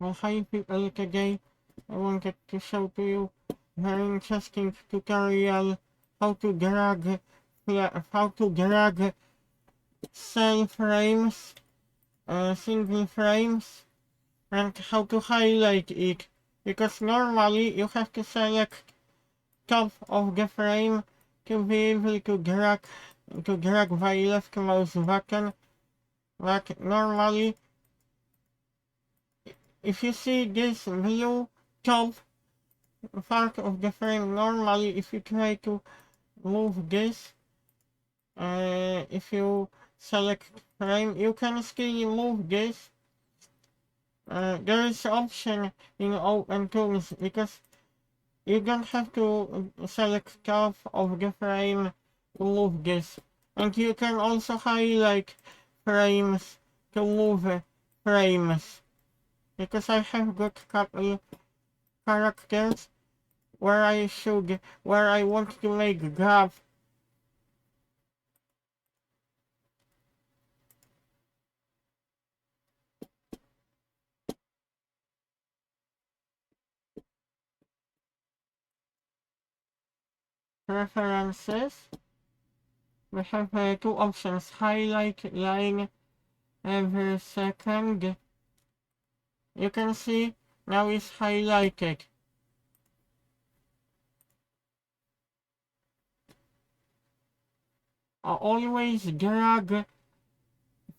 Well, hi people, today I wanted to show to you very interesting tutorial how to drag cell frames, single frames, and how to highlight it. Because normally you have to select top of the frame to be able to drag by left mouse button. But normally, if you see this blue top part of the frame, normally if you try to move this, if you select frame, you can still move this. There is option in OpenToonz because you don't have to select top of the frame to move this. And you can also highlight frames to move frames. Because I have got couple characters where I want to make graph. Preferences. We have two options, highlight line every second. You can see now it's highlighted. Always drag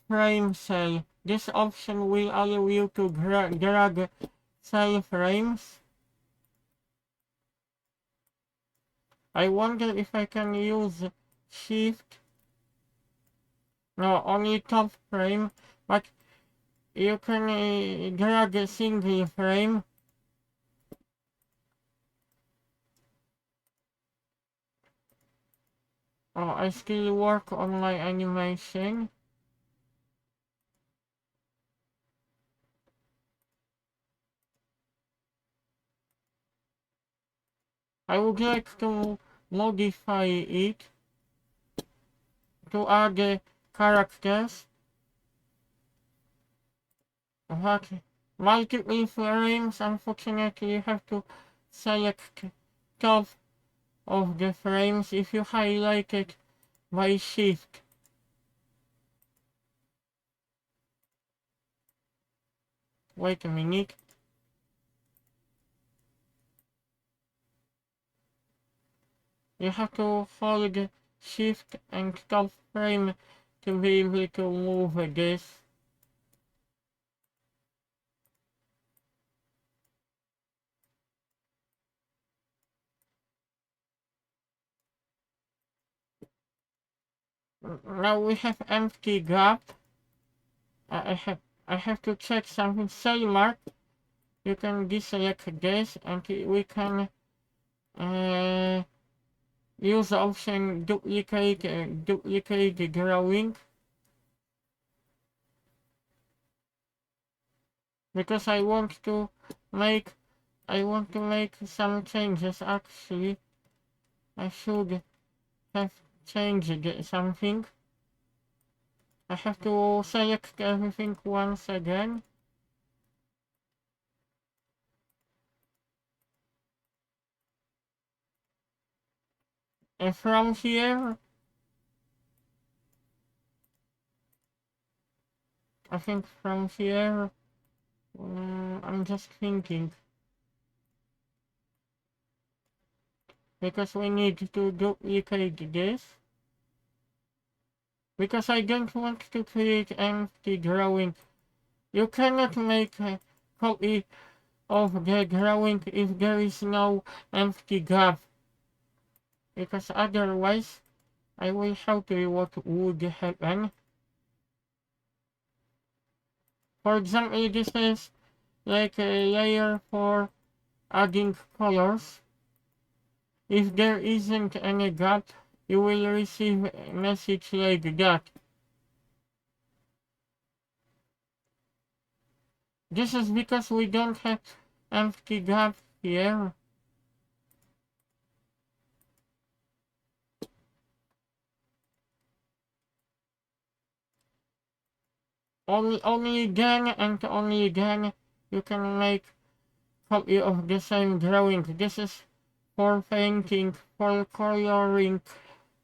frame cell. This option will allow you to drag cell frames. I wonder if I can use shift. No, only top frame, but you can drag a single frame. I still work on my animation. I would like to modify it to add characters. But multiple frames, unfortunately, you have to select top of the frames if you highlight it by shift. Wait a minute. You have to hold shift and top frame to be able to move this. Now we have empty gap. I have to check something. Cell mark. You can deselect this and we can use the option duplicate drawing. Because I want to make some changes. Actually, I should have changed something. I have to select everything once again. And from here, I think from here, I'm just thinking. Because we need to duplicate this. Because I don't want to create empty drawing. You cannot make a copy of the drawing if there is no empty gap. Because otherwise, I will show you what would happen. For example, this is like a layer for adding colors. If there isn't any gap, you will receive a message like that. This is because we don't have empty gap here. Only then and only then you can make copy of the same drawing. This is for painting, for coloring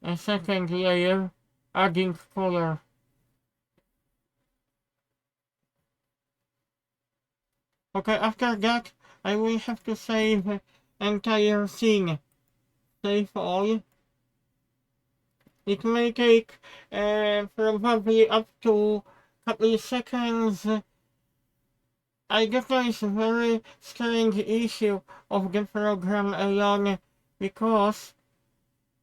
a second layer, adding color. Okay, after that, I will have to save entire scene. Save all. It may take probably up to couple seconds. I guess there is a very strange issue of the program alone because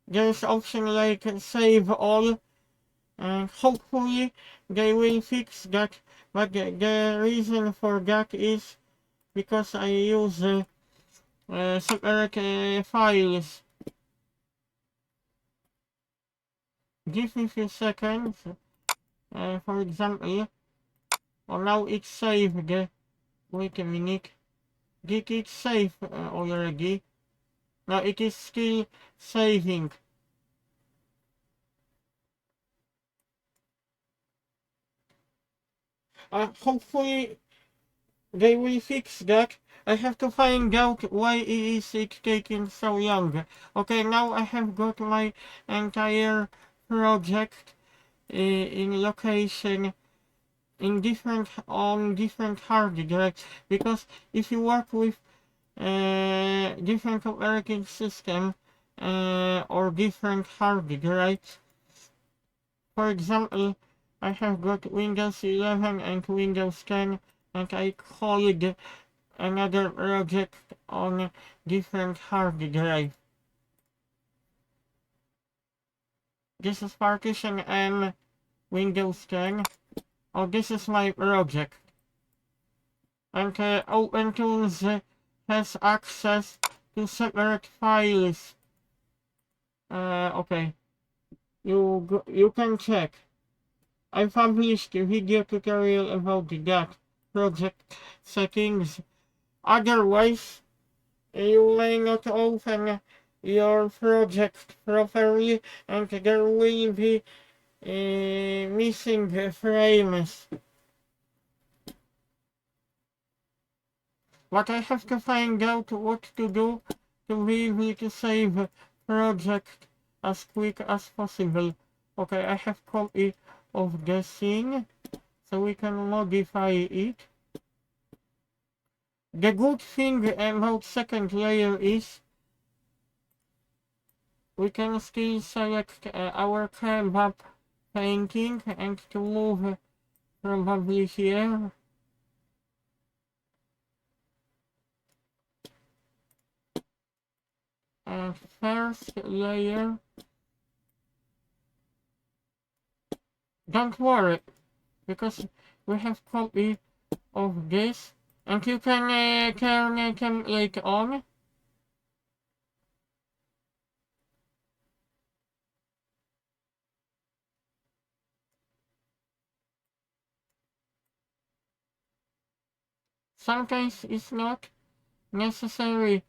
there's option like save all, and hopefully they will fix that, but the reason for that is because I use separate files. Give me a few seconds, for example, or now it's saved. Wait a minute, did it save already? Now it is still saving. Hopefully they will fix that. I have to find out why is it taking so long. Okay, now I have got my entire project in location in different hard drives, because if you work with different operating system or different hard drives, for example, I have got Windows 11 and Windows 10, and I called another project on different hard drive. This is partition and Windows 10. Oh, this is my project. And OpenToonz has access to separate files. Okay. You can check. I published a video tutorial about that project settings. Otherwise, you may not open your project properly and there will be missing frames. But I have to find out what to do to be able to save project as quick as possible. Okay, I have copy of the scene, so we can modify it. The good thing about second layer is we can still select our kebab painting and to move probably here. First layer. Don't worry, because we have copy of this, and you can turn the template on. Sometimes it's not necessary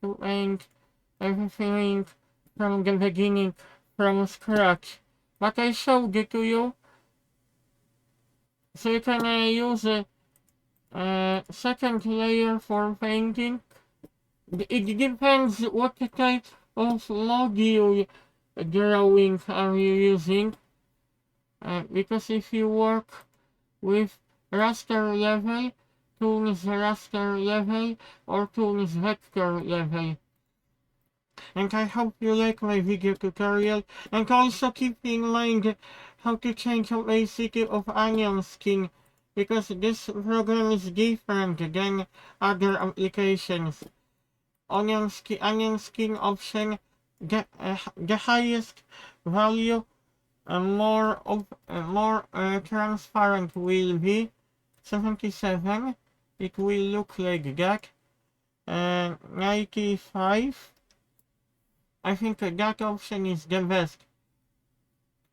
to paint everything from the beginning, from scratch, but I showed it to you, so you can use a second layer for painting. It depends what type of module drawing are you using, because if you work with raster level, Toonz raster level, or Toonz vector level. And I hope you like my video tutorial, and also keep in mind how to change the opacity of onion skin, because this program is different than other applications. Onion skin option, the highest value, more transparent will be 77. It will look like that. 95. I think that option is the best.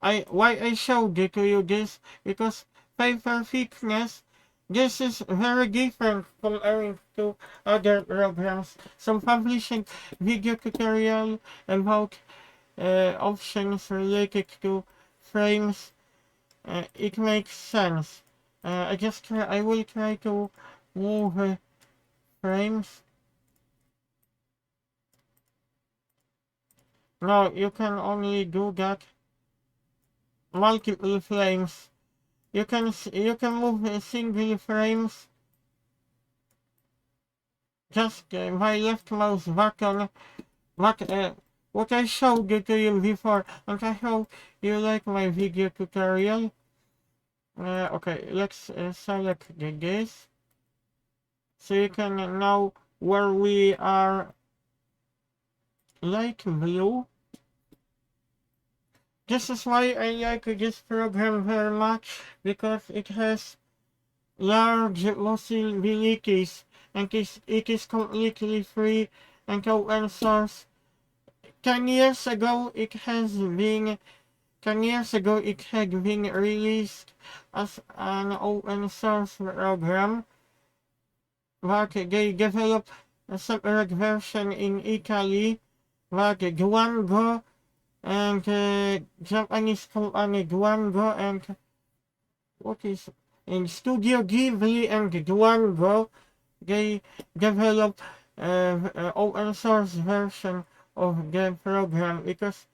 Why I showed it to you this, because paper thickness, this is very different comparing to other programs. So publishing video tutorial about options related to frames, it makes sense. I will try to move frames. No, you can only do that multiple frames. You can move single frames just by left mouse button. What I showed it to you before, and I hope you like my video tutorial. Okay, let's select this, so you can know where we are. Light blue. This is why I like this program very much, because it has large possibilities, and it is completely free and open source. 10 years ago it has been 10 years ago it had been released as an open source program, but they developed a separate version in Italy, but Duango and Japanese company Duango and what is in Studio Ghibli and Duango, they developed open source version of the program, because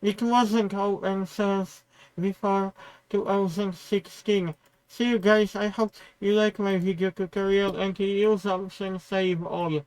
it wasn't open source before 2016. See you guys, I hope you like my video tutorial and you use option save all.